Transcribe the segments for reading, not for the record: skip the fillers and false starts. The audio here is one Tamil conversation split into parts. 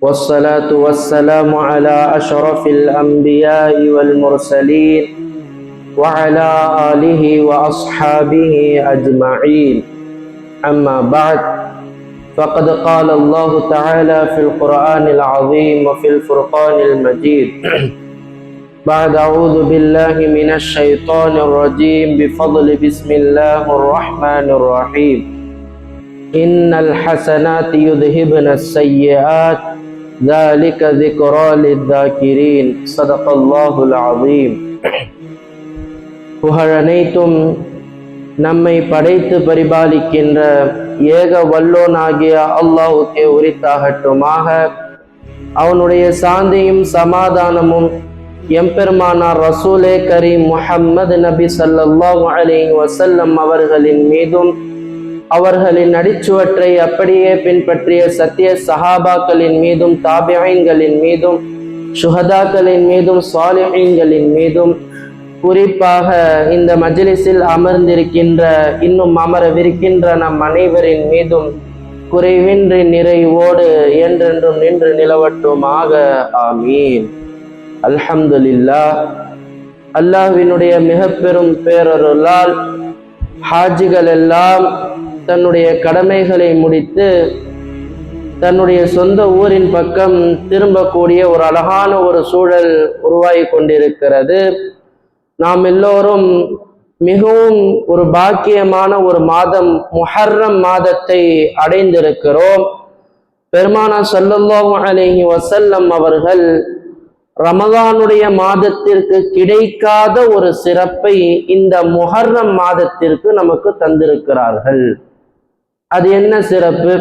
والصلاة والسلام على أشرف الأنبياء والمرسلين وعلى آله وأصحابه أجمعين. أما بعد، فقد قال الله تعالى في القرآن العظيم وفي الفرقان المجيد بعد أعوذ بالله من الشيطان الرجيم بفضل بسم الله الرحمن الرحيم إن الحسنات يذهبن السيئات ذلك ذكرى للذاكرين صدق الله العظيم. புகழனைத்தும் நம்மை படைத்து பரிபாலிக்கின்ற ஏக வல்லோனாகிய அல்லாஹ்வுக்கே உரித்தாகட்டுமாக. அவனுடைய சாந்தியும் சமாதானமும் எம்பெருமானார் ரசூலே கரீம் முஹம்மது நபி ஸல்லல்லாஹு அலைஹி வஸல்லம் அவர்களின் மீதும் அவர்களின் அடிச்சுவற்றை அப்படியே பின்பற்றிய சத்திய சஹாபாக்களின் மீதும் தாபிஈன்களின் மீதும் சுஹதாக்களின் மீதும் சாலிஹீன்களின் மீதும் குறிப்பாக இந்த மஜ்லிஸில் அமர்ந்திருக்கின்ற இன்னும் அமரவிருக்கின்ற நம் அனைவரின் மீதும் குறைவின்றி நிறைவோடு என்றென்றும் நின்று நிலவட்டுமாக. ஆமீன். அல்ஹம்துலில்லாஹ். அல்லாஹ்வினுடைய மிக பெரும் பேரருளால் ஹாஜிகள் எல்லாம் தன்னுடைய கடமைகளை முடித்து தன்னுடைய சொந்த ஊரின் பக்கம் திரும்பக்கூடிய ஒரு அழகான ஒரு சூழல் உருவாகி கொண்டிருக்கிறது. நாம் எல்லோரும் மிகவும் ஒரு பாக்கியமான ஒரு மாதம் முஹர்ரம் மாதத்தை அடைந்திருக்கிறோம். பெருமானார் ஸல்லல்லாஹு அலைஹி வஸல்லம் அவர்கள் ரமலானுடைய மாதத்திற்கு கிடைக்காத ஒரு சிறப்பை இந்த முஹர்ரம் மாதத்திற்கு நமக்கு தந்திருக்கிறார்கள். அது என்ன சிறப்பு?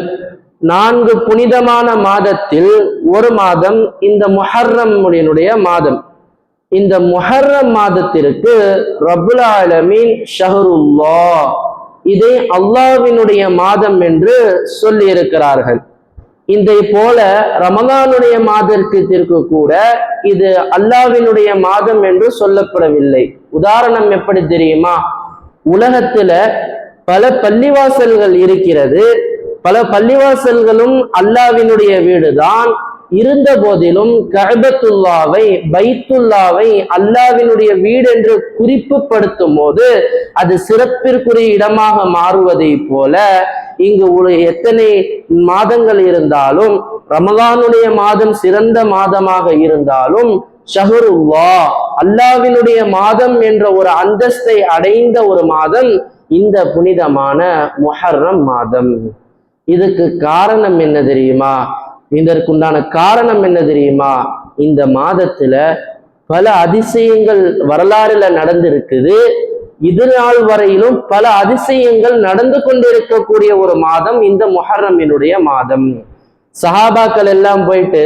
4 புனிதமான மாதத்தில் ஒரு மாதம் இந்த முஹர்ரமுடைய மாதம். இந்த முஹர்ரம் மாதத்திற்கு ரப்புல் ஆலமீன் ஷஹ்ருல்லாஹ், இதை அல்லாஹ்வினுடைய மாதம் என்று சொல்லி இருக்கிறார்கள். இதை போல ரமலானுடைய மாதத்திற்கு கூட இது அல்லாஹ்வினுடைய மாதம் என்று சொல்லப்படவில்லை. உதாரணம் எப்படி தெரியுமா? உலகத்துல பல பள்ளிவாசல்கள் இருக்கிறது. பல பள்ளிவாசல்களும் அல்லாஹ்வினுடைய வீடுதான். இருந்த போதிலும் கஅபத்துல்லாவை பைத்துல்லாவை அல்லாஹ்வினுடைய வீடு என்று குறிப்புப்படுத்தும் போது அது சிறப்பிற்குரிய இடமாக மாறுவதை போல இங்கு எத்தனை மாதங்கள் இருந்தாலும் ரமலானுடைய மாதம் சிறந்த மாதமாக இருந்தாலும் ஷஹ்ருல்லாஹ் அல்லாஹ்வினுடைய மாதம் என்ற ஒரு அந்தஸ்தை அடைந்த ஒரு மாதம் இந்த புனிதமான முஹர்ரம் மாதம். இதுக்கு காரணம் என்ன தெரியுமா? இதற்குண்டான காரணம் என்ன தெரியுமா? இந்த மாதத்துல பல அதிசயங்கள் வரலாறுல நடந்திருக்குது. இது நாள் வரையிலும் பல அதிசயங்கள் நடந்து கொண்டிருக்கக்கூடிய ஒரு மாதம் இந்த முஹர்ரமினுடைய மாதம். சஹாபாக்கள் எல்லாம் போயிட்டு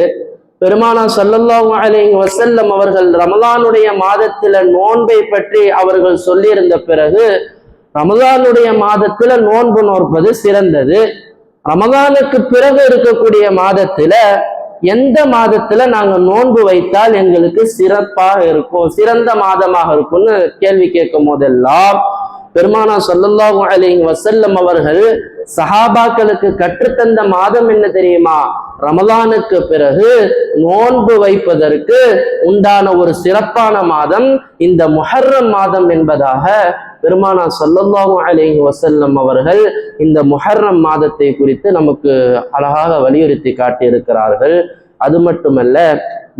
பெருமானார் ஸல்லல்லாஹு அலைஹி வஸல்லம் அவர்கள் ரமலானுடைய மாதத்துல நோன்பை பற்றி அவர்கள் சொல்லியிருந்த பிறகு, ரமலானுடைய மாதத்துல நோன்பு நோற்பது சிறந்தது. ரமலானுக்கு பிறகு இருக்கக்கூடிய மாதத்துல எந்த மாதத்துல நாங்க நோன்பு வைத்தால் எங்களுக்கு சிறப்பாக இருக்கும், சிறந்த மாதமாக இருக்கும்னு கேள்வி கேட்கும் போதெல்லாம் பெருமானார் ஸல்லல்லாஹு அலைஹி வஸல்லம் அவர்கள் சஹாபாக்களுக்கு கற்றுத்தந்த மாதம் என்ன தெரியுமா? ரமலானுக்கு பிறகு நோன்பு வைப்பதற்கு உண்டான ஒரு சிறப்பான மாதம் இந்த முஹர்ரம் மாதம் என்பதாக பெருமானார் ஸல்லல்லாஹு அலைஹி வஸல்லம் அவர்கள் இந்த முஹர்ரம் மாதத்தை குறித்து நமக்கு அழகாக வலியுறுத்தி காட்டியிருக்கிறார்கள். அது மட்டுமல்ல,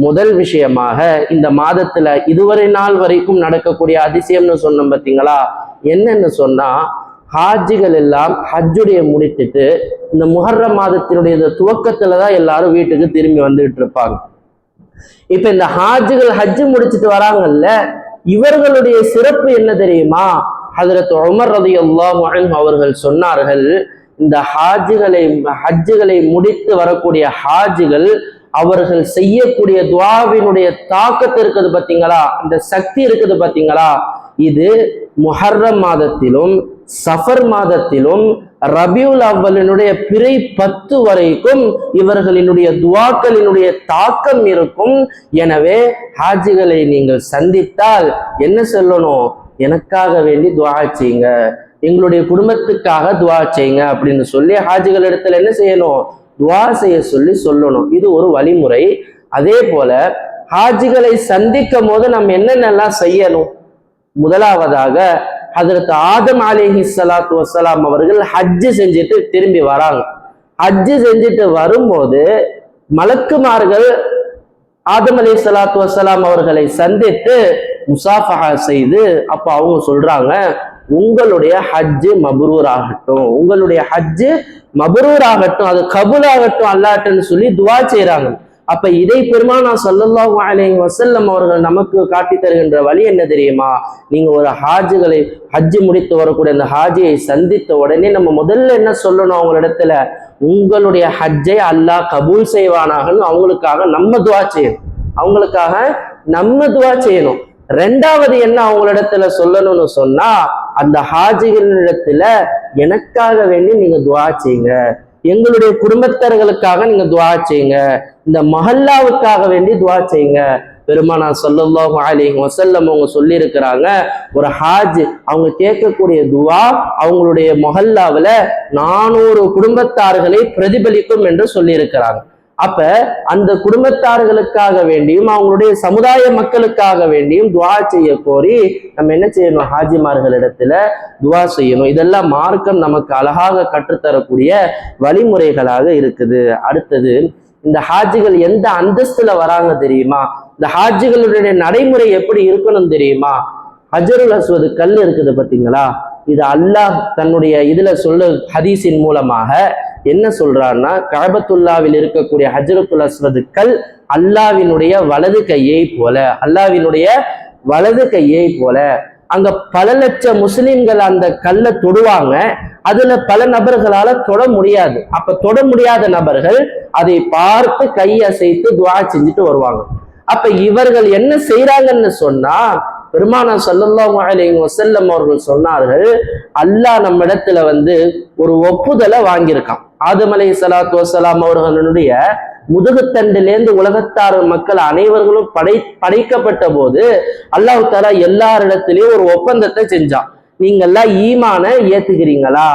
முதல் விஷயமாக இந்த மாதத்துல இதுவரை நாள் வரைக்கும் நடக்கக்கூடிய அதிசயம்னு சொன்னோம் பார்த்தீங்களா? என்னன்னு சொன்னா, ஹாஜிகள் எல்லாம் ஹஜ்ஜுடைய முடித்துட்டு இந்த முஹர்ரம் மாதத்தினுடைய இந்த துவக்கத்துலதான் எல்லாரும் வீட்டுக்கு திரும்பி வந்துட்டு இருப்பாங்க. இப்ப இந்த ஹாஜிகள் ஹஜ்ஜு முடிச்சுட்டு வராங்கல்ல, இவர்களுடைய சிறப்பு என்ன தெரியுமா? ஹஜ்ரத் உமர் ரலியல்லாஹு அன்ஹு அவர்கள் சொன்னார்கள், இந்த ஹஜ்ஜுகளை முடித்து வரக்கூடிய ஹாஜிகள் அவர்கள் செய்யக்கூடிய துஆவினுடைய தாக்கத்து இருக்குது பார்த்தீங்களா, இந்த சக்தி இருக்குது பார்த்தீங்களா, இது முஹர்ரம் மாதத்திலும் சஃபர் மாதத்திலும் ரபியுல் அவ்வலினுடைய பிறை 10 வரைக்கும் இவர்களினுடைய துஆக்களினுடைய தாக்கம் இருக்கும். எனவே ஹாஜிகளை நீங்கள் சந்தித்தால் என்ன சொல்லணும்? எனக்காக வேண்டி துஆ செய்யுங்க, எங்களுடைய குடும்பத்துக்காக துஆ செய்யுங்க அப்படின்னு சொல்லி ஹாஜிகள் இடத்துல என்ன செய்யணும்? துவா செய்ய சொல்லணும். இது ஒரு வழிமுறை. அதே போல ஹாஜிகளை சந்திக்கும் போது நம்ம என்னென்னலாம் செய்யணும்? முதலாவதாக ஹஜ்ரத் ஆதம் அலைஹிஸ்ஸலாத்து வஸ்ஸலாம் அவர்கள் ஹஜ்ஜு செஞ்சுட்டு திரும்பி வராங்க. ஹஜ்ஜு செஞ்சுட்டு வரும்போது மலக்குமார்கள் ஆதம் அலைஹிஸ்ஸலாத்து வஸ்ஸலாம் அவர்களை சந்தித்து முசாஃபஹா செய்து அப்ப அவங்க சொல்றாங்க, உங்களுடைய ஹஜ்ஜு மப்ரூர் ஆகட்டும், உங்களுடைய ஹஜ்ஜு மப்ரூர் ஆகட்டும், அது கபூல் ஆகட்டும் அல்லாஹ்ன்னு சொல்லி துவா செய்றாங்க. அப்ப இதை பெருமானார் ஸல்லல்லாஹு அலைஹி வஸல்லம் அவர்கள் நமக்கு காட்டி தருகின்ற வழி என்ன தெரியுமா? நீங்க ஒரு ஹஜ்ஜு முடித்து வரக்கூடிய அந்த ஹாஜியை சந்தித்த உடனே நம்ம முதல்ல என்ன சொல்லணும்? அவங்களிடத்துல உங்களுடைய ஹஜ்ஜை அல்லாஹ் கபூல் செய்வானாகன்னு அவங்களுக்காக நம்ம துவா செய்யணும். ரெண்டாவது என்ன அவங்களிடத்துல சொல்லணும்னு சொன்னா, அந்த ஹாஜிகளிடத்துல எனக்காக வேண்டி நீங்க துவா செய்யுங்க, எங்களுடைய குடும்பத்தர்களுக்காக நீங்க துவா செய்யுங்க, இந்த மஹல்லாவுக்காக வேண்டி துவா செய்யுங்க. பெருமானார் ஸல்லல்லாஹு அலைஹி வஸல்லம் அவங்க சொல்லி இருக்கிறாங்க, ஒரு ஹாஜ் அவங்க கேட்கக்கூடிய துவா அவங்களுடைய மொஹல்லாவில் 400 குடும்பத்தார்களை பிரதிபலிக்கும் என்று சொல்லி இருக்கிறாங்க. அப்ப அந்த குடும்பத்தார்களுக்காக வேண்டியும் அவங்களுடைய சமுதாய மக்களுக்காக வேண்டியும் துவா செய்ய கோரி நம்ம என்ன செய்யணும்? ஹாஜிமார்களிடத்துல துவா செய்யணும். இதெல்லாம் மார்க்கம் நமக்கு அழகாக கற்றுத்தரக்கூடிய வழிமுறைகளாக இருக்குது. அடுத்தது, இந்த ஹாஜிகள் எந்த அந்தஸ்துல வராங்க தெரியுமா? இந்த ஹாஜிகளுடைய நடைமுறை எப்படி இருக்கணும் தெரியுமா? ஹஜருல் அஸ்வது கல் இருக்குது பார்த்தீங்களா, இது அல்லாஹ் தன்னுடைய இதுல ஹதீஸின் மூலமாக என்ன சொல்றான்னா, கஅபத்துல்லாவில் இருக்கக்கூடிய ஹஜ்ரத்துல் அஸ்வது கல் அல்லாஹ்வினுடைய வலது கையை போல. அங்க பல லட்சம் முஸ்லிம்கள் அந்த கல்லை தொடுவாங்க. அதுல பல நபர்களால தொட முடியாது. அப்ப தொட முடியாத நபர்கள் அதை பார்த்து கையசைத்து துஆ செஞ்சுட்டு வருவாங்க. அப்ப இவர்கள் என்ன செய்யறாங்கன்னு சொன்னா, பெருமானார் ஸல்லல்லாஹு அலைஹி வஸல்லம் அவர்கள் சொன்னார்கள், அல்லாஹ் நம்ம இடத்துல ஒரு ஒப்புதலை வாங்கியிருக்கான். ஆதம் அலைஹிஸ்ஸலாத்து வஸ்ஸலாம் அவர்களுடைய முதுகுத்தண்டிலேருந்து உலகத்தார் மக்கள் அனைவர்களும் படைக்கப்பட்ட போது அல்லாஹ் தஆலா எல்லாரிடத்திலையும் ஒரு ஒப்பந்தத்தை செஞ்சான். நீங்க எல்லாம் ஈமான ஏத்துக்கிறீங்களா,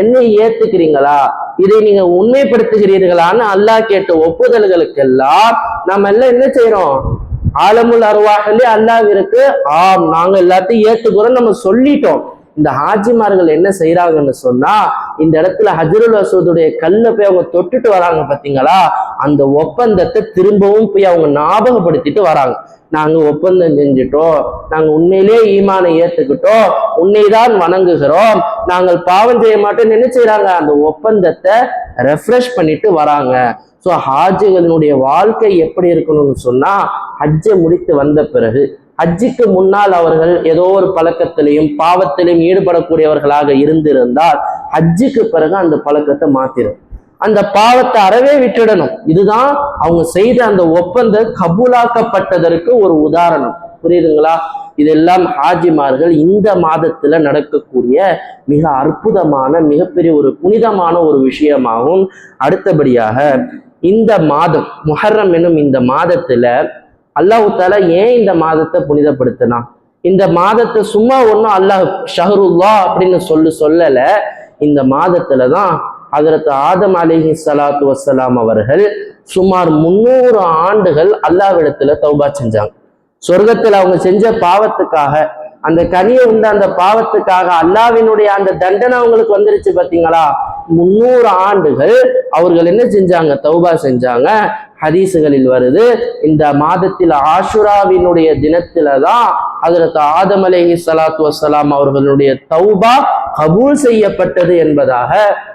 என்னை ஏத்துக்கிறீங்களா, இதை நீங்க உண்மைப்படுத்துகிறீர்களான்னு அல்லாஹ் கேட்ட ஒப்புதல்களுக்கெல்லாம் நம்ம எல்லாம் என்ன செய்யறோம்? ஆலமுல் அர்வாஹ்ல அல்லாஹ்விற்கு ஆம் நாங்க எல்லாத்தையும் ஏத்துக்கிறோம் நம்ம சொல்லிட்டோம். இந்த ஹாஜிமார்கள் என்ன செய்யறாங்கன்னு சொன்னா, இந்த இடத்துல ஹஜ்ருல் அஸ்வதுடைய கல்ல போய் அவங்க தொட்டுட்டு வராங்க பாத்தீங்களா, அந்த ஒப்பந்தத்தை திரும்பவும் போய் அவங்க ஞாபகப்படுத்திட்டு வராங்க. நாங்க ஒப்பந்தம் செஞ்சுட்டோம், நாங்க உண்மையிலேயே ஈமானை ஏத்துக்கிட்டோம், உன்னைதான் வணங்குகிறோம், நாங்கள் பாவம் செய்ய மாட்டோம்னு என்ன செய்யறாங்க? அந்த ஒப்பந்தத்தை ரெஃப்ரெஷ் பண்ணிட்டு வராங்க. ஸோ ஹாஜிகளினுடைய வாழ்க்கை எப்படி இருக்கணும்னு சொன்னா, ஹஜ்ஜை முடித்து வந்த பிறகு ஹஜ்ஜுக்கு முன்னால் அவர்கள் ஏதோ ஒரு பழக்கத்திலையும் பாவத்திலையும் ஈடுபடக்கூடியவர்களாக இருந்திருந்தால் ஹஜ்ஜுக்கு பிறகு அந்த பழக்கத்தை மாத்திரும், அந்த பாவத்தை அறவே விட்டுடணும். இதுதான் அவங்க செய்த அந்த ஒப்பந்தம் கபூலாக்கப்பட்டதற்கு ஒரு உதாரணம். புரியுதுங்களா? இதெல்லாம் ஹாஜிமார்கள் இந்த மாதத்துல நடக்கக்கூடிய மிக அற்புதமான மிகப்பெரிய ஒரு புனிதமான ஒரு விஷயமாகும். அடுத்தபடியாக இந்த மாதம் முஹர்ரம் என்னும் இந்த மாதத்துல அல்லாஹ் தஆலா ஏன் இந்த மாதத்தை புனிதப்படுத்தினா? இந்த மாதத்தை சும்மா ஒன்றும் அல்லாஹ் ஷஹருல்லா அப்படின்னு சொல்லல. இந்த மாதத்துலதான் ஹஜ்ரத் ஆதம் அலைஹிஸ்ஸலாத்து வஸ்ஸலாம் அவர்கள் சுமார் 300 ஆண்டுகள் அல்லாஹ்விடத்துல தௌபா செஞ்சாங்க. சொர்க்கத்துல அவங்க செஞ்ச பாவத்துக்காக, அந்த கனியை உண்ட அந்த பாவத்துக்காக அல்லாஹ்வினுடைய அந்த தண்டனை அவங்களுக்கு வந்துருச்சு பாத்தீங்களா. 300 ஆண்டுகள் அவர்கள் என்ன செஞ்சாங்க? தௌபா செஞ்சாங்க. ஹதீசுகளில் வருது, இந்த மாதத்தில் ஆஷுராவினுடைய தினத்தில்தான் ஹஜ்ரத் ஆதம் அலைஹிஸ்ஸலாத்து வஸ்ஸலாம் அவர்களுடைய தௌபா கபூல் செய்யப்பட்டது என்பதாக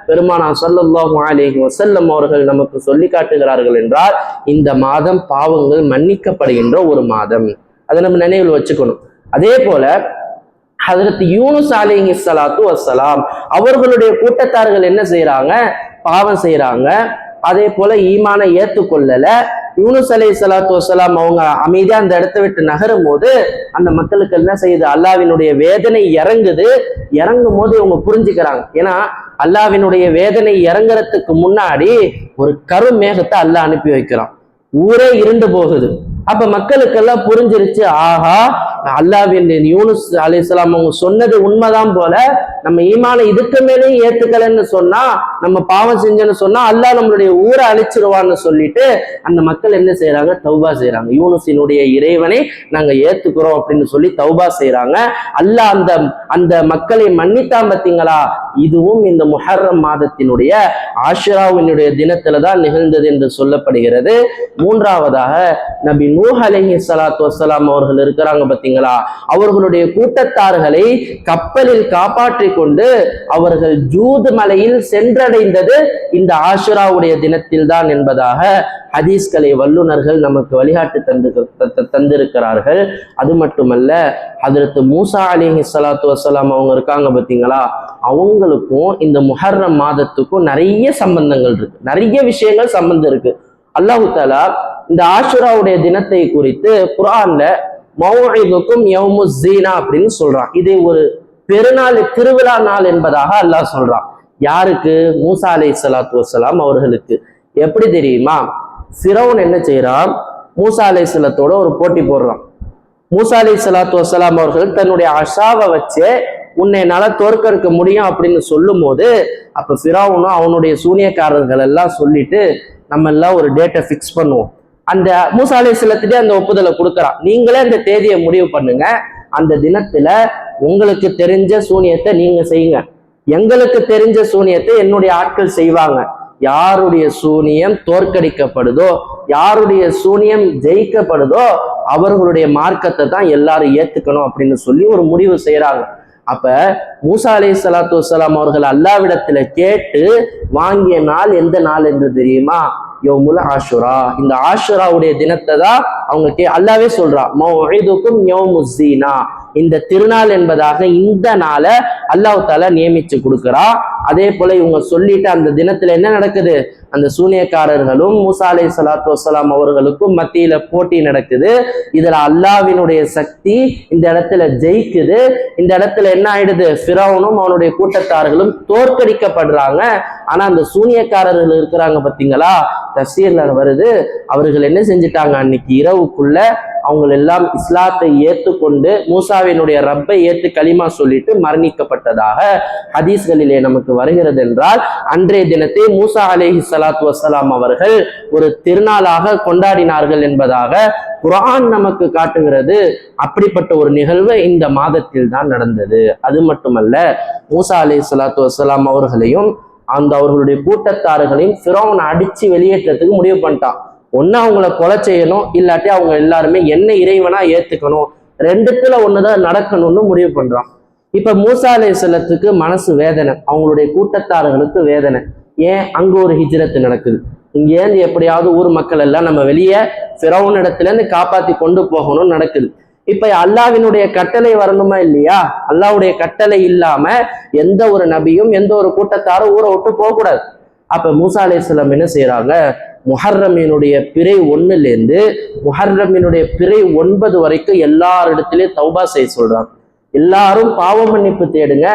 பெருமானார் ஸல்லல்லாஹு அலைஹி வஸல்லம் அவர்கள் நமக்கு சொல்லி காட்டுகிறார்கள். என்றால் இந்த மாதம் பாவங்கள் மன்னிக்கப்படுகின்ற ஒரு மாதம், அதை நம்ம நினைவில் வச்சுக்கணும். அதே போல ஹஜ்ரத் யூனுஸ் அலைஹிஸ்ஸலாத்து வஸ்ஸலாம் அவர்களுடைய கூட்டத்தார்கள் என்ன செய்யறாங்க? பாவம் செய்யறாங்க. அதே போல ஈமானை ஏற்றுக்கொள்ளல. யூனுஸ் அலைஹிஸ்ஸலாத்து வஸ்ஸலாம் அவங்க அமைதியா அந்த இடத்தை விட்டு நகரும் போது அந்த மக்களுக்கு என்ன செய்யுது? அல்லாஹ்வினுடைய வேதனை இறங்கும் போது இவங்க புரிஞ்சுக்கிறாங்க. ஏன்னா அல்லாஹ்வினுடைய வேதனை இறங்குறதுக்கு முன்னாடி ஒரு கருமேகத்தை அல்லாஹ் அனுப்பி வைக்கிறான், ஊரே இருண்டு போகுது. அப்ப மக்களுக்கெல்லாம் புரிஞ்சிருச்சு, ஆஹா அல்லாஹ்வின் யூனுஸ் அலைஹிஸ்ஸலாம் அவங்க சொன்னது உண்மைதான் போல, நம்ம ஈமானை இதுக்கு மேலேயும் ஏத்துக்கலன்னு சொன்னா, நம்ம பாவம் செஞ்சோன்னு சொன்னா அல்லாஹ் நம்மளுடைய ஊரை அழிச்சிருவான்னு சொல்லிட்டு அந்த மக்கள் என்ன செய்யறாங்க? தௌபா செய்யறாங்க. யூனுஸினுடைய இறைவனை நாங்க ஏத்துக்கிறோம் அப்படின்னு சொல்லி தௌபா செய்யறாங்க. அல்லாஹ் அந்த அந்த மக்களை மன்னித்தான் பார்த்தீங்களா? இதுவும் இந்த முஹர்ரம் மாதத்தினுடைய ஆஷுராவினுடைய தினத்துலதான் நிகழ்ந்தது என்று சொல்லப்படுகிறது. மூன்றாவதாக நபி நூஹ் அலைஹிஸ்ஸலாத்து வஸ்ஸலாம் அவர்கள் இருக்கிறாங்க பார்த்தீங்களா? அவர்களுடைய கூட்டத்தார்களை கப்பலில் காப்பாற்றி கொண்டு அவர்கள் ஜூத் மலையில் சென்றடைந்தது இந்த ஆஷுராவுடைய தினத்தில் தான் என்பதாக ஹதீஸ்களை வல்லுநர்கள் நமக்கு வழிகாட்டு தந்திருக்கிறார்கள். அது மட்டுமல்ல, ஹதரத் மூசா அலைஹிஸ்ஸலாத்து வஸ்ஸலாம் அவங்க இருக்காங்க பார்த்தீங்களா? அவங்களுக்கும் இந்த முஹர்ரம் மாதத்துக்கும் நிறைய சம்பந்தங்கள் இருக்கு, நிறைய விஷயங்கள் சம்பந்தம் இருக்கு. அல்லாஹு தஆலா இந்த ஆஷுராவுடைய தினத்தை குறித்து குர்ஆன்ல மௌஇதுக்கும் யௌமுஸ் ஸீனா அப்படின்னு சொல்றான். இதை ஒரு பெருநாள், திருவிழா நாள் என்பதாக அல்லாஹ் சொல்றான். யாருக்கு? மூசா அலைஹிஸ்ஸலாத்து வஸ்ஸலாம் அவர்களுக்கு. எப்படி தெரியுமா? ஃபிரௌன் என்ன செய்யறான்? மூசா அலைஹிஸ்ஸலாத்தோட ஒரு போட்டி போடுறான். மூசா அலைஹிஸ்ஸலாத்து வஸ்ஸலாம் அவர்கள் தன்னுடைய அஷாவை வச்சு உன்னை என்னால தோற்கடிக்க முடியும் அப்படின்னு சொல்லும் போது, அப்ப ஃபிரௌனும் அவனுடைய சூனியக்காரர்கள் எல்லாம் சொல்லிட்டு நம்ம எல்லாம் ஒரு டேட்டை ஃபிக்ஸ் பண்ணுவோம். அந்த மூசா அலைஹிஸ்ஸலாத்துட்டே அந்த ஒப்புதலை கொடுக்குறான். நீங்களே அந்த தேதியை முடிவு பண்ணுங்க, அந்த தினத்துல உங்களுக்கு தெரிஞ்ச சூனியத்தை நீங்க செய்யுங்க, எங்களுக்கு தெரிஞ்ச சூனியத்தை என்னுடைய ஆட்கள் செய்வாங்க. யாருடைய சூனியம் தோற்கடிக்கப்படுதோ, யாருடைய சூனியம் ஜெயிக்கப்படுதோ அவர்களுடைய மார்க்கத்தை தான் எல்லாரும் ஏத்துக்கணும் அப்படின்னு சொல்லி ஒரு முடிவு செய்யறாங்க. அப்ப மூசா அலைஹிஸ்ஸலாத்து வஸ்ஸலாம் அவர்கள் அல்லாஹ்விடத்துல கேட்டு வாங்கிய நாள் எந்த நாள் என்று தெரியுமா? யௌமுல் ஆஷுரா. இந்த ஆஷுராவுடைய தினத்தை தான் அவங்க அல்லாவே சொல்றா, மௌஇதுக்கும் யௌமுஸ் ஸீனா. இந்த திருநாள் என்பதாக இந்த நாளை அல்லாஹ் தஆலா நியமிச்சு கொடுக்குறா. அதே போல இவங்க சொல்லிட்டு அந்த தினத்துல என்ன நடக்குது? அந்த சூனியக்காரர்களும் மூசா அலைஹிஸ்ஸலாத்து வஸ்ஸலாம் அவர்களுக்கும் மத்தியில போட்டி நடக்குது. இதுல அல்லாஹ்வினுடைய சக்தி இந்த இடத்துல ஜெயிக்குது. இந்த இடத்துல என்ன ஆயிடுது? ஃபிரௌனும் அவனுடைய கூட்டத்தார்களும் தோற்கடிக்கப்படுறாங்க. ஆனா அந்த சூனியக்காரர்கள் இருக்கிறாங்க பார்த்தீங்களா? தஃசீர்ல வருது, அவர்கள் என்ன செஞ்சிட்டாங்க? அன்னைக்கு இரவுக்குள்ள அவங்க எல்லாம் இஸ்லாத்தை ஏற்றுக்கொண்டு மூசாவினுடைய ரப்பை ஏற்று களிமா சொல்லிட்டு மரணிக்கப்பட்டதாக ஹதீஸ்களிலே நமக்கு வருகிறது. என்றால் அன்றைய தினத்தை மூசா அலைஹிஸ்ஸலாத்து வஸ்ஸலாம் அவர்கள் ஒரு திருநாளாக கொண்டாடினார்கள் என்பதாக குர்ஆன் நமக்கு காட்டுகிறது. அப்படிப்பட்ட ஒரு நிகழ்வு இந்த மாதத்தில் தான் நடந்தது. அது மட்டுமல்ல, மூசா அலைஹிஸ்ஸலாத்து வஸ்ஸலாம் அவர்களையும் அவர்களுடைய கூட்டத்தார்களையும் ஃபிரௌன் அடிச்சு வெளியேற்றத்துக்கு முடிவு பண்ணிட்டான். ஒன்னு அவங்கள கொலை செய்யணும், இல்லாட்டி அவங்க எல்லாருமே என்ன இறைவனா ஏத்துக்கணும், ரெண்டுத்துல ஒண்ணுதான் நடக்கணும்னு முடிவு பண்றான். இப்ப மூசா அலைஹிஸ்ஸலாத்துக்கு மனசு வேதனை, அவங்களுடைய கூட்டத்தார்களுக்கு வேதனை. ஏன்? அங்க ஒரு ஹிஜ்ரத் நடக்குது. இங்கேருந்து எப்படியாவது ஊர் மக்கள் எல்லாம் நம்ம வெளியே ஃபிரௌன் இடத்துல இருந்து காப்பாத்தி கொண்டு போகணும்னு நடக்குது. இப்ப அல்லாஹ்வினுடைய கட்டளை வரணுமா இல்லையா? அல்லாஹ்வுடைய கட்டளை இல்லாம எந்த ஒரு நபியும் எந்த ஒரு கூட்டத்தாரும் ஊரை விட்டு போக கூடாது. அப்ப மூசா அலைஹிஸ்ஸலாம் என்ன செய்யறாங்க? முஹர்ரமினுடைய பிறை 1லேருந்து முஹர்ரமினுடைய பிறை 9 வரைக்கும் எல்லாரிடத்திலையும் தௌபா செய்ய சொல்றாங்க. எல்லாரும் பாவ மன்னிப்பு தேடுங்க,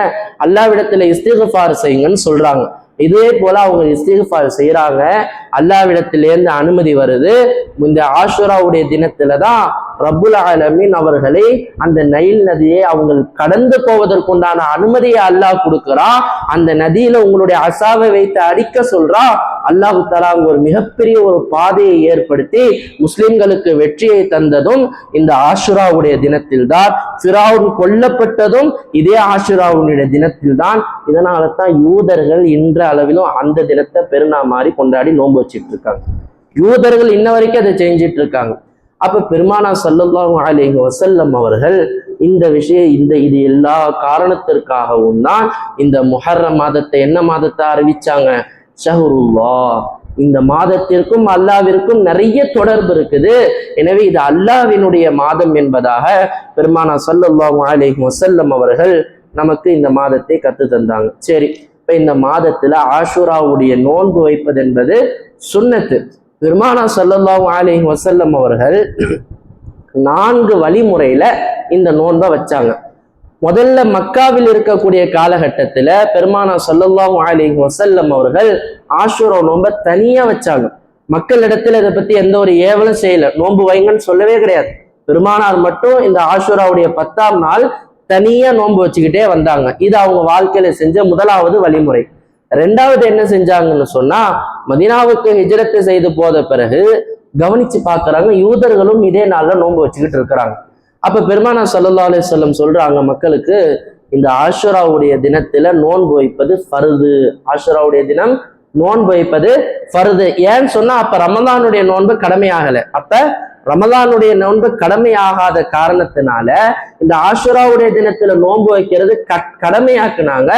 அல்லாஹ்விடத்துல இஸ்திக்ஃபார் செய்யுங்கன்னு சொல்றாங்க. இதே போல அவங்க இஸ்திக்ஃபார் செய்யறாங்க. அல்லாஹ்விடத்திலேருந்து அனுமதி வருது. இந்த ஆஷுராவுடைய தினத்துலதான் ரப்புல் ஆலமீன் அவர்களை அந்த நைல் நதியை அவங்க கடந்து போவதற்குண்டான அனுமதியை அல்லாஹ் கொடுக்கிறான். அந்த நதியில உங்களுடைய அசாவை வைத்து அடிக்க சொல்றான். அல்லாஹு தஆலா அங்க ஒரு மிகப்பெரிய ஒரு பாதையை ஏற்படுத்தி முஸ்லிம்களுக்கு வெற்றியை தந்ததும் இந்த ஆஷுராவுடைய தினத்தில் தான். ஃபிரௌன் கொல்லப்பட்டதும் இதே ஆஷுராவுடைய தினத்தில் தான். இதனால தான் யூதர்கள் இன்ற அளவிலும் அந்த தினத்தை பெருநாள் மாதிரி கொண்டாடி நோன்பு வச்சுட்டு இருக்காங்க. யூதர்கள் இன்ன வரைக்கும் அதை செஞ்சிட்டு இருக்காங்க. அப்ப பெருமானா ஸல்லல்லாஹு அலைஹி வஸல்லம் அவர்கள் இந்த விஷயம் இது எல்லா காரணத்திற்காகவும் தான் இந்த முஹர்ரம் மாதத்தை என்ன மாதத்தை அறிவிச்சாங்க? ஷஹ்ருல்லாஹ். இந்த மாதத்திற்கும் அல்லாஹ்விற்கும் நிறைய தொடர்பு இருக்குது. எனவே இது அல்லாஹ்வினுடைய மாதம் என்பதாக பெருமானா ஸல்லல்லாஹு அலைஹி வஸல்லம் அவர்கள் நமக்கு இந்த மாதத்தை கத்து தந்தாங்க. சரி, இப்ப இந்த மாதத்துல ஆஷுராவுடைய நோன்பு வைப்பது என்பது சுன்னத்து. பெருமானா ஸல்லல்லாஹு அலைஹி வஸல்லம் அவர்கள் 4 வழிமுறையில இந்த நோன்பை வச்சாங்க. முதல்ல மக்காவில் இருக்கக்கூடிய காலகட்டத்துல பெருமானா ஸல்லல்லாஹு அலைஹி வஸல்லம் அவர்கள் ஆஷுரா நோன்பை தனியா வச்சாங்க. மக்களிடத்துல இதை பத்தி எந்த ஒரு ஏவலும் செய்யல, நோன்பு வைங்கன்னு சொல்லவே கிடையாது. பெருமானார் மட்டும் இந்த ஆஷுராவுடைய 10ஆம் நாள் தனியா நோன்பு வச்சுக்கிட்டே வந்தாங்க. இது அவங்க வாழ்க்கையில செஞ்ச முதலாவது வழிமுறை. ரெண்டாவது என்ன செஞ்சாங்கன்னு சொன்னா, மதீனாவுக்கு ஹிஜ்ரத்து செய்து போத பிறகு கவனிச்சு பார்க்கறாங்க, யூதர்களும் இதே நாள்ல நோன்பு வச்சுக்கிட்டு இருக்கிறாங்க. அப்ப பெருமானார் ஸல்லல்லாஹு அலைஹி வஸல்லம் சொல்றாங்க மக்களுக்கு, இந்த ஆஷுராவுடைய தினத்துல நோன்பு வைப்பது ஃபர்து. ஆஷுராவுடைய தினம் நோன்பு வைப்பது ஃபர்து. ஏன்னு சொன்னா அப்ப ரமலானுடைய நோன்பு கடமையாகல. அப்ப ரமலானுடைய நோன்பு கடமையாகாத காரணத்தினால இந்த ஆஷுராவுடைய தினத்துல நோன்பு வைக்கிறது கடமையாக்குனாங்க.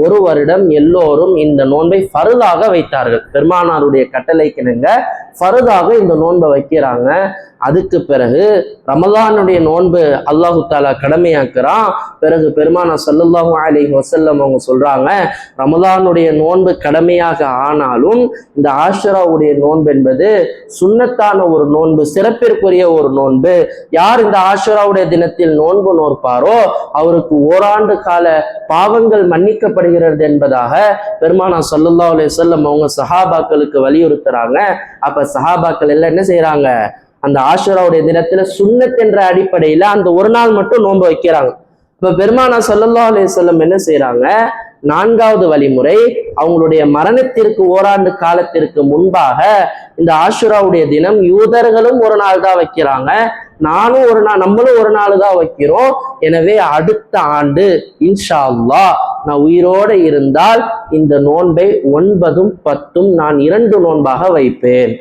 ஒரு வருடம் எல்லோரும் இந்த நோன்பை ஃபர்தாக வைத்தார்கள். பெருமானாருடைய கட்டளைக்கிணங்க ஃபர்தாக இந்த நோன்பை வைக்கிறாங்க. அதுக்கு பிறகு ரமலானுடைய நோன்பு அல்லாஹு தாலா கடமையாக்குறான். பிறகு பெருமானார் ஸல்லல்லாஹு அலைஹி வஸல்லம் அவங்க சொல்றாங்க, ரமலானுடைய நோன்பு கடமையாக ஆனாலும் இந்த ஆஷுராவுடைய நோன்பு என்பது சுன்னத்தான ஒரு நோன்பு, சிறப்பிற்குரிய ஒரு நோன்பு. யார் இந்த ஆஷுராவுடைய தினத்தில் நோன்பு நோற்பாரோ அவருக்கு ஓராண்டு கால பாவங்கள் மன்னிக்கப்படுகிறது என்பதாக பெருமானார் ஸல்லல்லாஹு அலைஹி வஸல்லம் அவங்க சஹாபாக்களுக்கு வலியுறுத்துறாங்க. அப்ப சஹாபாக்கள் எல்லாம் என்ன செய்யறாங்க, அந்த ஆஷுராவுடைய தினத்துல சுன்னத் என்ற அடிப்படையில அந்த ஒரு நாள் மட்டும் நோன்பு வைக்கிறாங்க. இப்ப பெருமானார் ஸல்லல்லாஹு அலைஹி வஸல்லம் என்ன செய்யறாங்க, 4வது வழிமுறை, அவங்களுடைய மரணத்திற்கு ஓராண்டு காலத்திற்கு முன்பாக இந்த ஆஷுராவுடைய தினம் யூதர்களும் ஒரு நாள் தான் வைக்கிறாங்க, நானும் ஒரு நாள், நம்மளும் ஒரு நாள் தான் வைக்கிறோம். எனவே அடுத்த ஆண்டு இன்ஷா அல்லாஹ் நான் உயிரோட இருந்தால் இந்த நோன்பை 9ம் 10ம் நான் 2 நோன்பாக வைப்பேன்.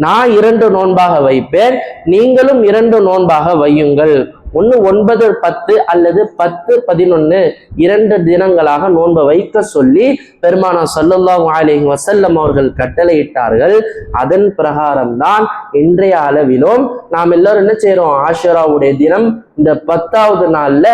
நான் 2 நோன்பாக வைப்பேன், நீங்களும் 2 நோன்பாக வையுங்கள். ஒன்று 9, 10 அல்லது 10, 11 2 தினங்களாக நோன்பை வைக்க சொல்லி பெருமானார் ஸல்லல்லாஹு அலைஹி வஸல்லம் அவர்கள் கட்டளையிட்டார்கள். அதன் பிரகாரம் தான் இன்றைய அளவிலும் நாம் எல்லாரும் என்ன செய்யறோம், ஆஷுராவுடைய தினம் இந்த 10வது நாள்ல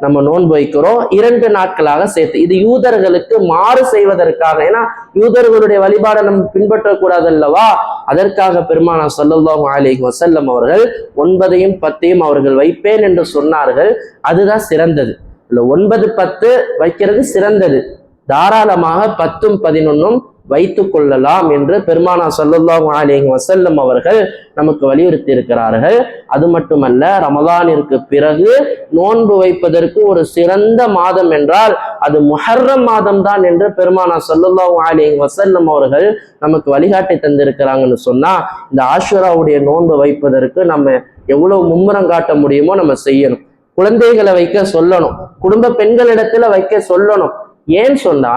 நம்ம நோன்பு வைக்கிறோம், 2 நாட்களாக சேர்த்து. இது யூதர்களுக்கு மாறு செய்வதற்காக, ஏன்னா யூதர்களுடைய வழிபாடை நம்ம பின்பற்றக்கூடாது அல்லவா, அதற்காக பெருமானார் ஸல்லல்லாஹு அலைஹி வஸல்லம் அவர்கள் 9ஐயும் 10ஐயும் அவர்கள் வைப்பேன் என்று சொன்னார்கள். அதுதான் சிறந்தது. இல்ல 9, 10 வைக்கிறது சிறந்தது. தாராளமாக 10ம் 11ம் வைத்துக் கொள்ளலாம் என்று பெருமானார் ஸல்லல்லாஹு அலைஹி வஸல்லம் அவர்கள் நமக்கு வலியுறுத்தி இருக்கிறார்கள். அது மட்டுமல்ல, ரமலானிற்கு பிறகு நோன்பு வைப்பதற்கு ஒரு சிறந்த மாதம் என்றால் அது முஹர்ரம் மாதம் தான் என்று பெருமானார் ஸல்லல்லாஹு அலைஹி வஸல்லம் அவர்கள் நமக்கு வழிகாட்டி தந்திருக்கிறாங்கன்னு சொன்னா, இந்த ஆஷுராவுடைய நோன்பு வைப்பதற்கு நம்ம எவ்வளவு மும்முரம் காட்ட முடியுமோ நம்ம செய்யணும். குழந்தைகளை வைக்க சொல்லணும், குடும்ப பெண்களிடத்துல வைக்க சொல்லணும். ஏன்னு சொன்னா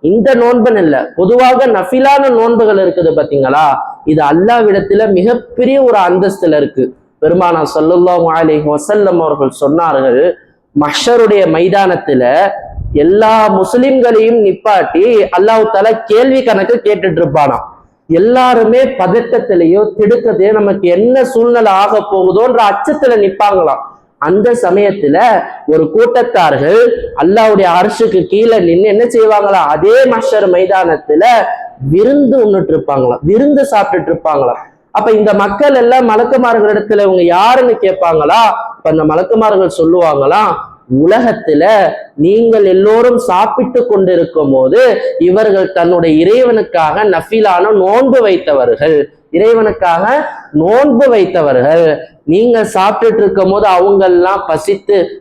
இந்த நோன்புன்னு இல்ல, பொதுவாக நஃபிலான நோன்புகள் இருக்குது பாத்தீங்களா, இது அல்லாஹ்விடத்துல மிகப்பெரிய ஒரு அந்தஸ்துல இருக்கு. பெருமானார் ஸல்லல்லாஹு அலைஹி வஸல்லம் அவர்கள் சொன்னார்கள், மஹ்ஷருடைய மைதானத்துல எல்லா முஸ்லிம்களையும் நிப்பாட்டி அல்லாஹ் தஆலா கேள்வி கணக்கு கேட்டுட்டு இருப்பானாம். எல்லாருமே பதட்டத்திலேயோ திடுக்கத்தையோ நமக்கு என்ன சூழ்நிலை ஆக போகுதோன்ற அச்சத்துல நிப்பாங்களாம். அந்த சமயத்துல ஒரு கூட்டத்தார்கள் அல்லாஹ்வுடைய அர்ஷுக்கு கீழே நின்று என்ன செய்வாங்களா, அதே மஹ்ஷர் மைதானத்துல விருந்து உண்ணுட்டு இருப்பாங்களாம், விருந்து சாப்பிட்டுட்டு இருப்பாங்களாம். அப்ப இந்த மக்கள் எல்லாம் மலக்குமார்களிடத்துல இவங்க யாருன்னு கேட்பாங்களா, அப்ப அந்த மலக்குமார்கள் சொல்லுவாங்களாம், உலகத்துல நீங்கள் எல்லோரும் சாப்பிட்டு கொண்டிருக்கும் போது இவர்கள் தன்னுடைய இறைவனுக்காக நஃபிலான நோன்பு வைத்தவர்கள், இறைவனுக்காக நோன்பு வைத்தவர்கள். நீங்க சாப்பிட்டுட்டு இருக்கும் போது அவங்க எல்லாம்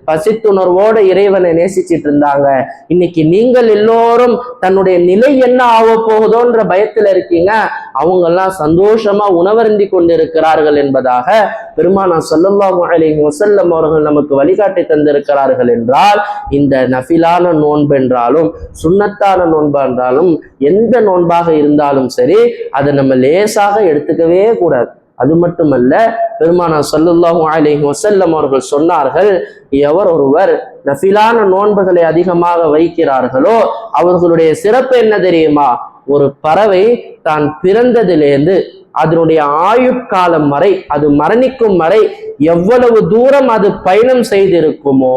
பசித்துணர்வோட இறைவனை நேசிச்சிட்டு இருந்தாங்க. இன்னைக்கு நீங்கள் எல்லோரும் தன்னுடைய நிலை என்ன ஆக போகுதோன்ற பயத்துல இருக்கீங்க, அவங்க எல்லாம் சந்தோஷமா உணவருந்தி கொண்டிருக்கிறார்கள் என்பதாக பெருமானார் ஸல்லல்லாஹு அலைஹி வஸல்லம் அவர்கள் நமக்கு வழிகாட்டி தந்திருக்கிறார்கள். என்றால் இந்த நஃபிலான நோன்பு என்றாலும் சுன்னத்தான நோன்பு என்றாலும் எந்த நோன்பாக இருந்தாலும் சரி, அதை நம்ம லேசாக எடுத்துக்கவே கூடாது. அது மட்டுமல்ல, பெருமானார் ஸல்லல்லாஹு அலைஹி வஸல்லம் அவர்கள் சொன்னார்கள், எவர் ஒருவர் நஃபிலான நோன்புகளை அதிகமாக வைக்கிறார்களோ அவர்களுடைய சிறப்பு என்ன தெரியுமா, ஒரு பறவை தான் பிறந்ததிலிருந்து அதனுடைய ஆயுட்காலம் வரை, அது மரணிக்கும் வரை எவ்வளவு தூரம் அது பயணம் செய்திருக்குமோ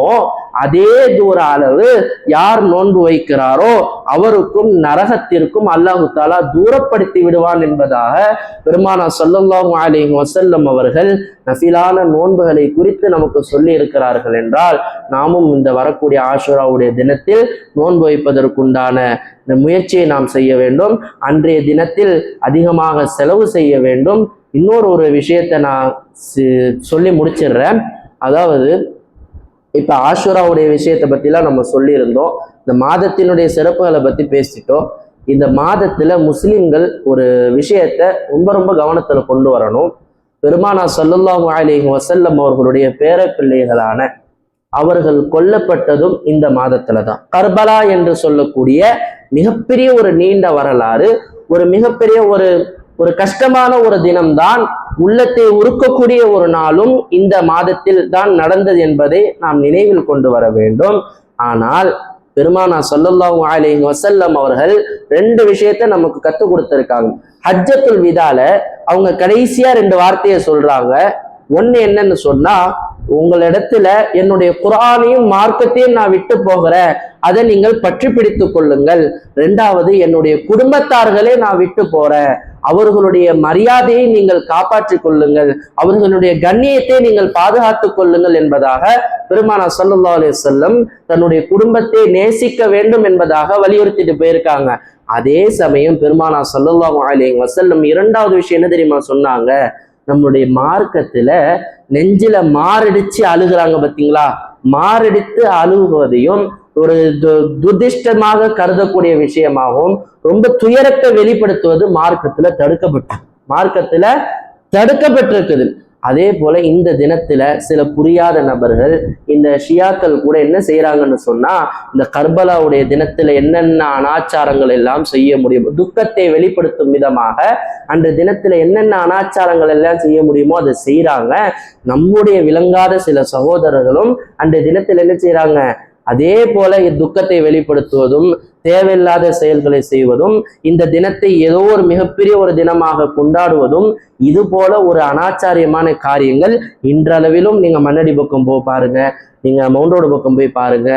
அதே தூர அளவு யார் நோன்பு வைக்கிறாரோ அவருக்கும் நரகத்திற்கும் அல்லாஹு தாலா தூரப்படுத்தி விடுவான் என்பதாக பெருமானார் ஸல்லல்லாஹு அலைஹி வஸல்லம் அவர்கள் நஃபிலான நோன்புகளை குறித்து நமக்கு சொல்லி இருக்கிறார்கள். என்றால் நாமும் இந்த வரக்கூடிய ஆஷுராவுடைய தினத்தில் நோன்பு வைப்பதற்குண்டான இந்த முயற்சியை நாம் செய்ய வேண்டும். அன்றைய தினத்தில் அதிகமாக செலவு செய்ய வேண்டும். ஒரு விஷயத்தை நான் சொல்லி முடிச்சிடுறேன். அதாவது இப்ப ஆஷுராவுடைய விஷயத்தை பத்திலாம் நம்ம சொல்லியிருந்தோம். இந்த மாதத்தினுடைய சிறப்புகளை பத்தி பேசிட்டோம். இந்த மாதத்துல முஸ்லிம்கள் ஒரு விஷயத்த ரொம்ப ரொம்ப கவனத்துல கொண்டு வரணும். பெருமானார் ஸல்லல்லாஹு அலைஹி வஸல்லம் அவர்களுடைய பேர பிள்ளைகளான அவர்கள் கொல்லப்பட்டதும் இந்த மாதத்துல தான். கர்பலா என்று சொல்லக்கூடிய மிகப்பெரிய ஒரு நீண்ட வரலாறு, ஒரு மிகப்பெரிய ஒரு கஷ்டமான ஒரு தினம்தான், உள்ளத்தை உருக்கக்கூடிய ஒரு நாளும் இந்த மாதத்தில் தான் நடந்தது என்பதை நாம் நினைவில் கொண்டு வர வேண்டும். ஆனால் பெருமானார் ஸல்லல்லாஹு அலைஹி வஸல்லம் அவர்கள் 2 விஷயத்தை நமக்கு கற்றுக் கொடுத்திருக்காங்க. ஹஜ்ஜத்துல் விதால அவங்க கடைசியா 2 வார்த்தையை சொல்றாங்க. ஒண்ணு என்னன்னு சொன்னா, உங்களிடத்துல என்னுடைய குர்ஆனையும் மார்க்கத்தையும் நான் விட்டு போகிறேன், அதை நீங்கள் பற்றி பிடித்துக் கொள்ளுங்கள். 2வது, என்னுடைய குடும்பத்தார்களே நான் விட்டு போறேன், அவர்களுடைய மரியாதையை நீங்கள் காப்பாற்றிக் கொள்ளுங்கள், அவர்களுடைய கண்ணியத்தை நீங்கள் பாதுகாத்துக் கொள்ளுங்கள் என்பதாக பெருமானார் ஸல்லல்லாஹு அலைஹி வஸல்லம் தன்னுடைய குடும்பத்தை நேசிக்க வேண்டும் என்பதாக வலியுறுத்திட்டு போயிருக்காங்க. அதே சமயம் பெருமானார் ஸல்லல்லாஹு அலைஹி வஸல்லம் 2வது விஷயம் என்ன தெரியுமா சொன்னாங்க? நம்முடைய மார்க்கத்துல நெஞ்சில மாரடிச்சு அழுகிறாங்க பார்த்தீங்களா, மாரடித்து அழுகுவதையும் ஒரு துர்திஷ்டமாக கருதக்கூடிய விஷயமாகவும் ரொம்ப துயரத்தை வெளிப்படுத்துவது மார்க்கத்துல தடுக்கப்பட்டிருக்குது. அதே போல இந்த தினத்துல சில புரியாத நபர்கள், இந்த ஷியாக்கள் கூட என்ன செய்யறாங்கன்னு சொன்னா, இந்த கர்பலாவுடைய தினத்துல என்னென்ன அனாச்சாரங்கள் எல்லாம் செய்ய முடியும், துக்கத்தை வெளிப்படுத்தும் விதமாக அன்று தினத்துல என்னென்ன அனாச்சாரங்கள் எல்லாம் செய்ய முடியுமோ அதை செய்யறாங்க. நம்முடைய விளங்காத சில சகோதரர்களும் அன்றைய தினத்தில் என்ன செய்யறாங்க, அதே போல துக்கத்தை வெளிப்படுத்துவதும் தேவையில்லாத செயல்களை செய்வதும், இந்த தினத்தை ஏதோ ஒரு மிகப்பெரிய ஒரு தினமாக கொண்டாடுவதும், இது போல ஒரு அனாச்சாரியமான காரியங்கள் இன்றளவிலும் நீங்க மண்ணடி பக்கம் போய் பாருங்க, நீங்க மவுண்ட் ரோடு பக்கம் போய் பாருங்க,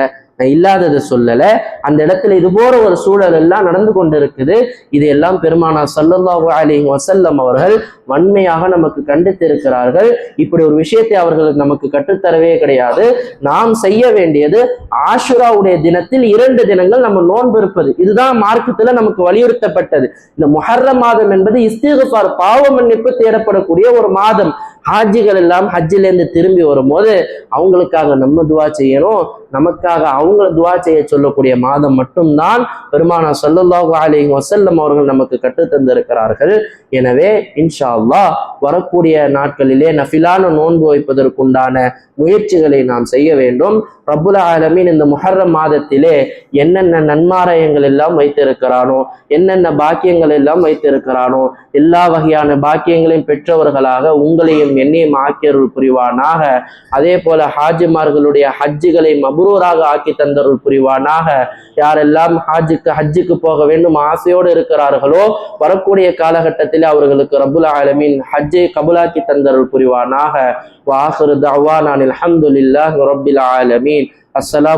இல்லாததை சொல்லல, அந்த இடத்துல இது போற ஒரு சூழல் எல்லாம் நடந்து கொண்டு இருக்குது. இது எல்லாம் பெருமானார் ஸல்லல்லாஹு அலைஹி வஸல்லம் அவர்கள் வன்மையாக நமக்கு கண்டித்திருக்கிறார்கள். இப்படி ஒரு விஷயத்தை அவர்கள் நமக்கு கற்றுத்தரவே கிடையாது. நாம் செய்ய வேண்டியது ஆஷுராவுடைய தினத்தில் 2 தினங்கள் நம்ம நோன்பு இருப்பது, இதுதான் மார்க்கத்துல நமக்கு வலியுறுத்தப்பட்டது. இந்த முஹர்ரம் மாதம் என்பது இஸ்திக்ஃபார், பாவ மன்னிப்பு தேடப்படக்கூடிய ஒரு மாதம். ஹாஜிகள் எல்லாம் ஹஜ்ஜிலேருந்து திரும்பி வரும்போது அவங்களுக்காக நம்ம துவா செய்யணும், நமக்காக அவங்க துவா செய்ய சொல்லக்கூடிய மாதம் மட்டும்தான் பெருமானார் ஸல்லல்லாஹு அலைஹி வஸல்லம் அவர்கள் நமக்கு கற்றுத் தந்திருக்கிறார்கள். எனவே இன்ஷா அல்லாஹ் வரக்கூடிய நாட்களிலே நஃபிலான நோன்பு வைப்பதற்குண்டான முயற்சிகளை நாம் செய்ய வேண்டும். ரப்புல் ஆலமீன் இந்த முஹர்ரம் மாதத்திலே என்னென்ன நன்மாராயங்கள் எல்லாம் வைத்திருக்கிறானோ, என்னென்ன பாக்கியங்கள் எல்லாம் வைத்திருக்கிறானோ, எல்லா வகையான பாக்கியங்களையும் பெற்றவர்களாக உங்களையும் என்னையும் ஆக்கியருள் புரிவானாக. அதே போல ஹாஜிமார்களுடைய ஹஜ்ஜுகளை மப்ரூராக ஆக்கி தந்தருள் புரிவானாக. யாரெல்லாம் ஹஜ்ஜுக்கு போக வேண்டும் ஆசையோடு இருக்கிறார்களோ, வரக்கூடிய காலகட்டத்தில் அவர்களுக்கு ரப்புல் ஆலமீன் ஹஜ்ஜை கபூலாக்கி தந்தருள் புரிவானாக. வ ஆகிரு தஅவானா அல்ஹம்துலில்லாஹி ரப்பில் ஆலமீன். அஸ்ஸலாம்.